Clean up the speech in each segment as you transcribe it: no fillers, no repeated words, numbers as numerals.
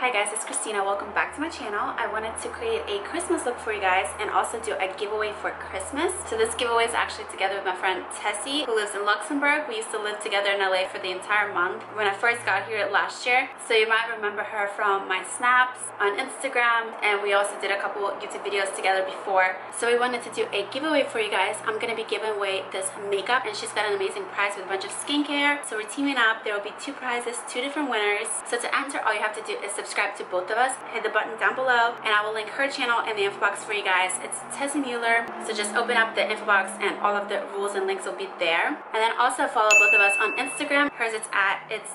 Hi guys, it's Kristina. Welcome back to my channel. I wanted to create a Christmas look for you guys and also do a giveaway for Christmas. So this giveaway is actually together with my friend Tessy, who lives in Luxembourg. We used to live together in LA for the entire month when I first got here last year. So you might remember her from my snaps on Instagram, and we also did a couple YouTube videos together before. So we wanted to do a giveaway for you guys. I'm going to be giving away this makeup, and she's got an amazing prize with a bunch of skincare. So we're teaming up. There will be 2 prizes, 2 different winners. So to enter, all you have to do is subscribe to both of us. Hit the button down below, and I will link her channel in the info box for you guys. It's Tessy Mueller. So just open up the info box and all of the rules and links will be there. And then also follow both of us on Instagram. Hers it's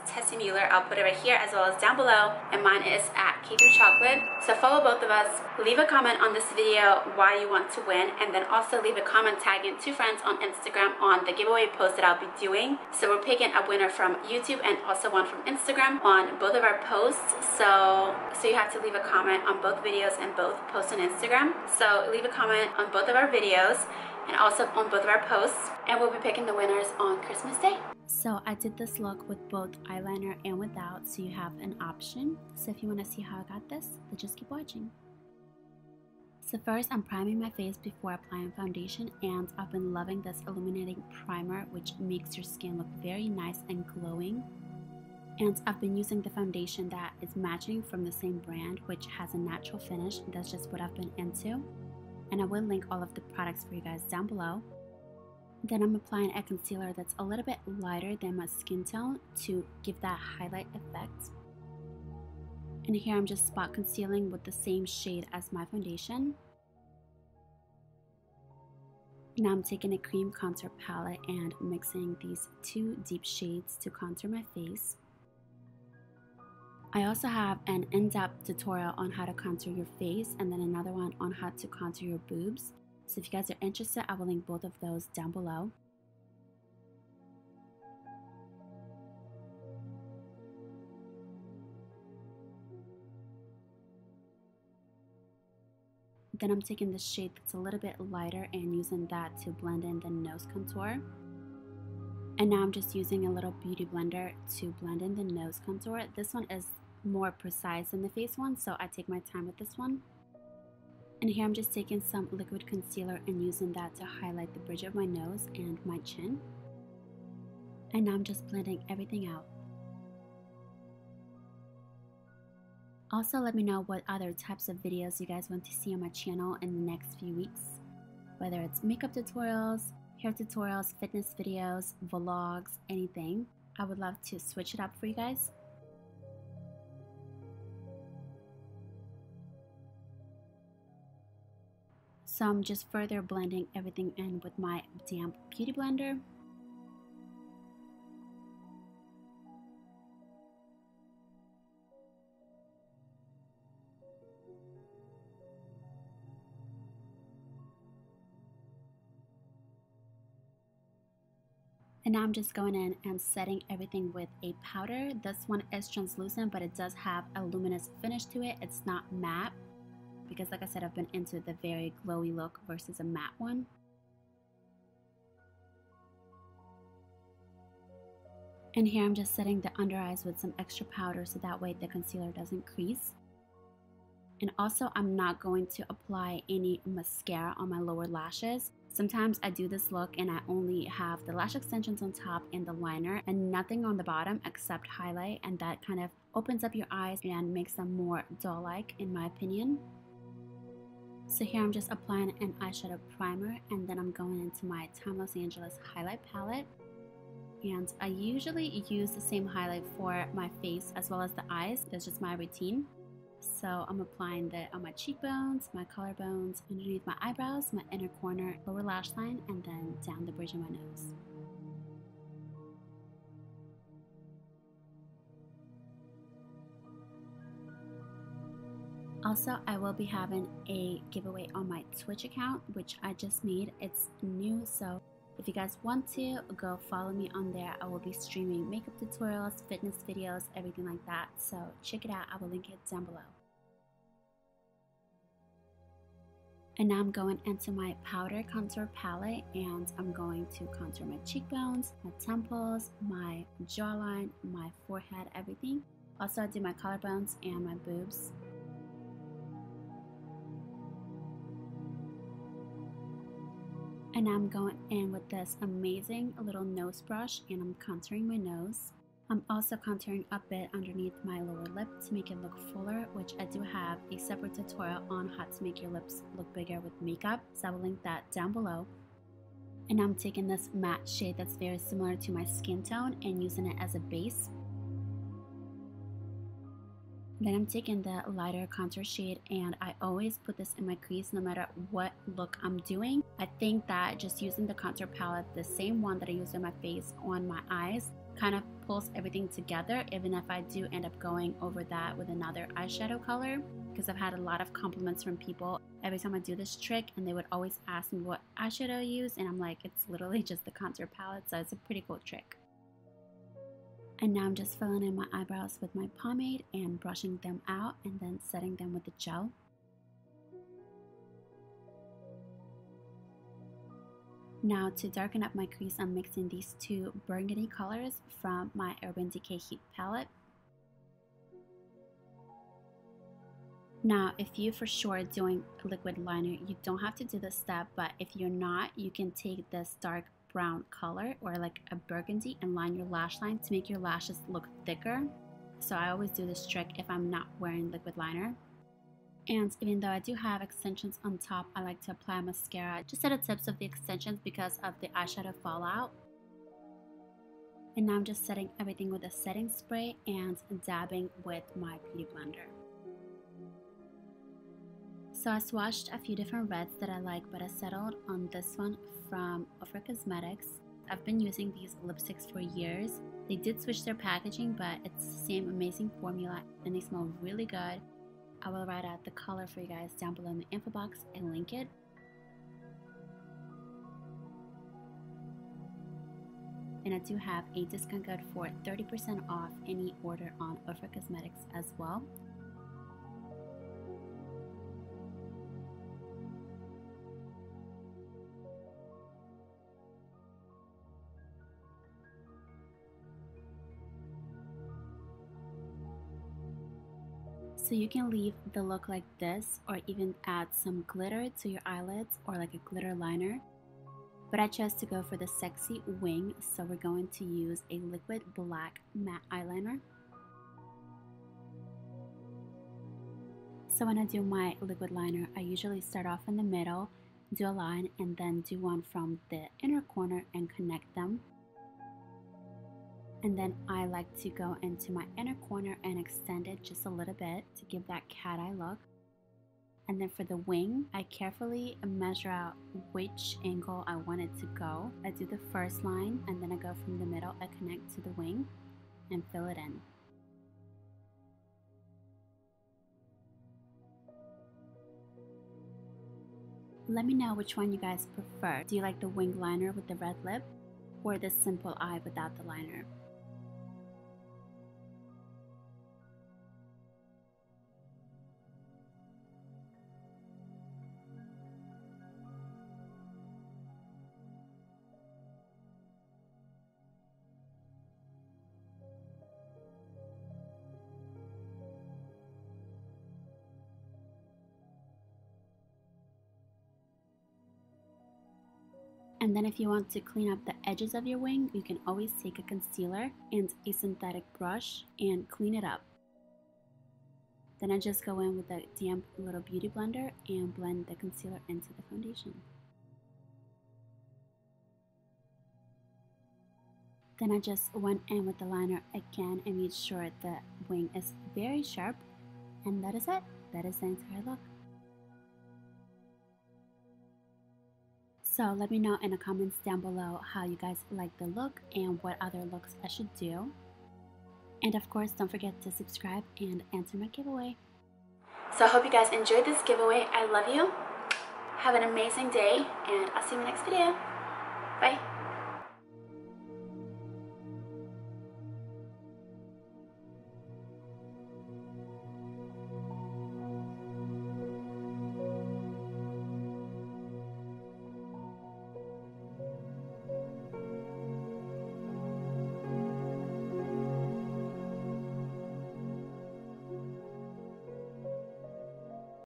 Tessy Mueller. I'll put it right here as well as down below. And mine is at Chocolate. So follow both of us. Leave a comment on this video why you want to win, and then also leave a comment tagging 2 friends on Instagram on the giveaway post that I'll be doing. So we're picking a winner from YouTube and also one from Instagram on both of our posts. So you have to leave a comment on both videos and both posts on Instagram. So leave a comment on both of our videos and also on both of our posts, and we'll be picking the winners on Christmas Day. So I did this look with both eyeliner and without, so you have an option. So if you want to see how I got this, then just keep watching. So first, I'm priming my face before applying foundation, and I've been loving this illuminating primer, which makes your skin look very nice and glowing. And I've been using the foundation that is matching from the same brand, which has a natural finish. That's just what I've been into. And I will link all of the products for you guys down below. Then I'm applying a concealer that's a little bit lighter than my skin tone to give that highlight effect. And here I'm just spot concealing with the same shade as my foundation. Now I'm taking a cream contour palette and mixing these 2 deep shades to contour my face. I also have an in-depth tutorial on how to contour your face, and then another one on how to contour your boobs. So if you guys are interested, I will link both of those down below. Then I'm taking the shade that's a little bit lighter and using that to blend in the nose contour. And now I'm just using a little beauty blender to blend in the nose contour. This one is more precise than the face one, so I take my time with this one. And here I'm just taking some liquid concealer and using that to highlight the bridge of my nose and my chin. And now I'm just blending everything out. Also, let me know what other types of videos you guys want to see on my channel in the next few weeks. Whether it's makeup tutorials, hair tutorials, fitness videos, vlogs, anything. I would love to switch it up for you guys. So I'm just further blending everything in with my damp beauty blender. And now I'm just going in and setting everything with a powder. This one is translucent, but it does have a luminous finish to it. It's not matte, because like I said, I've been into the very glowy look versus a matte one. And here I'm just setting the under eyes with some extra powder so that way the concealer doesn't crease. And also, I'm not going to apply any mascara on my lower lashes. Sometimes I do this look and I only have the lash extensions on top and the liner and nothing on the bottom except highlight, and that kind of opens up your eyes and makes them more doll-like in my opinion. So here I'm just applying an eyeshadow primer, and then I'm going into my Time Los Angeles highlight palette. And I usually use the same highlight for my face as well as the eyes. That's just my routine. So I'm applying that on my cheekbones, my collarbones, underneath my eyebrows, my inner corner, lower lash line, and then down the bridge of my nose. Also, I will be having a giveaway on my Twitch account, which I just made. It's new, so if you guys want to, go follow me on there. I will be streaming makeup tutorials, fitness videos, everything like that. So check it out. I will link it down below. And now I'm going into my powder contour palette, and I'm going to contour my cheekbones, my temples, my jawline, my forehead, everything. Also, I do my collarbones and my boobs. And now I'm going in with this amazing little nose brush and I'm contouring my nose. I'm also contouring a bit underneath my lower lip to make it look fuller, which I do have a separate tutorial on how to make your lips look bigger with makeup, so I will link that down below. And I'm taking this matte shade that's very similar to my skin tone and using it as a base. Then I'm taking the lighter contour shade and I always put this in my crease no matter what look I'm doing. I think that just using the contour palette, the same one that I use on my face, on my eyes, kind of pulls everything together, even if I do end up going over that with another eyeshadow color, because I've had a lot of compliments from people every time I do this trick and they would always ask me what eyeshadow I use, and I'm like, it's literally just the contour palette, so it's a pretty cool trick. And now I'm just filling in my eyebrows with my pomade and brushing them out and then setting them with the gel. Now to darken up my crease, I'm mixing these two burgundy colors from my Urban Decay Heat palette. Now, if you for sure are doing a liquid liner, you don't have to do this step, but if you're not, you can take this dark brown color or like a burgundy and line your lash line to make your lashes look thicker. So I always do this trick if I'm not wearing liquid liner. And even though I do have extensions on top, I like to apply mascara just at the tips of the extensions because of the eyeshadow fallout. And now I'm just setting everything with a setting spray and dabbing with my beauty blender. So I swatched a few different reds that I like, but I settled on this one from Ventura Cosmetics. I've been using these lipsticks for years. They did switch their packaging, but it's the same amazing formula and they smell really good. I will write out the color for you guys down below in the info box and link it. And I do have a discount code for 30% off any order on Ventura Cosmetics as well. So you can leave the look like this or even add some glitter to your eyelids or like a glitter liner. But I chose to go for the sexy wing, so we're going to use a liquid black matte eyeliner. So when I do my liquid liner, I usually start off in the middle, do a line, and then do one from the inner corner and connect them. And then I like to go into my inner corner and extend it just a little bit to give that cat eye look. And then for the wing, I carefully measure out which angle I want it to go. I do the first line and then I go from the middle, I connect to the wing and fill it in. Let me know which one you guys prefer. Do you like the wing liner with the red lip or the simple eye without the liner? And then if you want to clean up the edges of your wing, you can always take a concealer and a synthetic brush and clean it up. Then I just go in with a damp little beauty blender and blend the concealer into the foundation. Then I just went in with the liner again and made sure the wing is very sharp. And that is it. That is the entire look. So let me know in the comments down below how you guys like the look and what other looks I should do. And of course, don't forget to subscribe and enter my giveaway. So I hope you guys enjoyed this giveaway. I love you. Have an amazing day and I'll see you in the next video. Bye.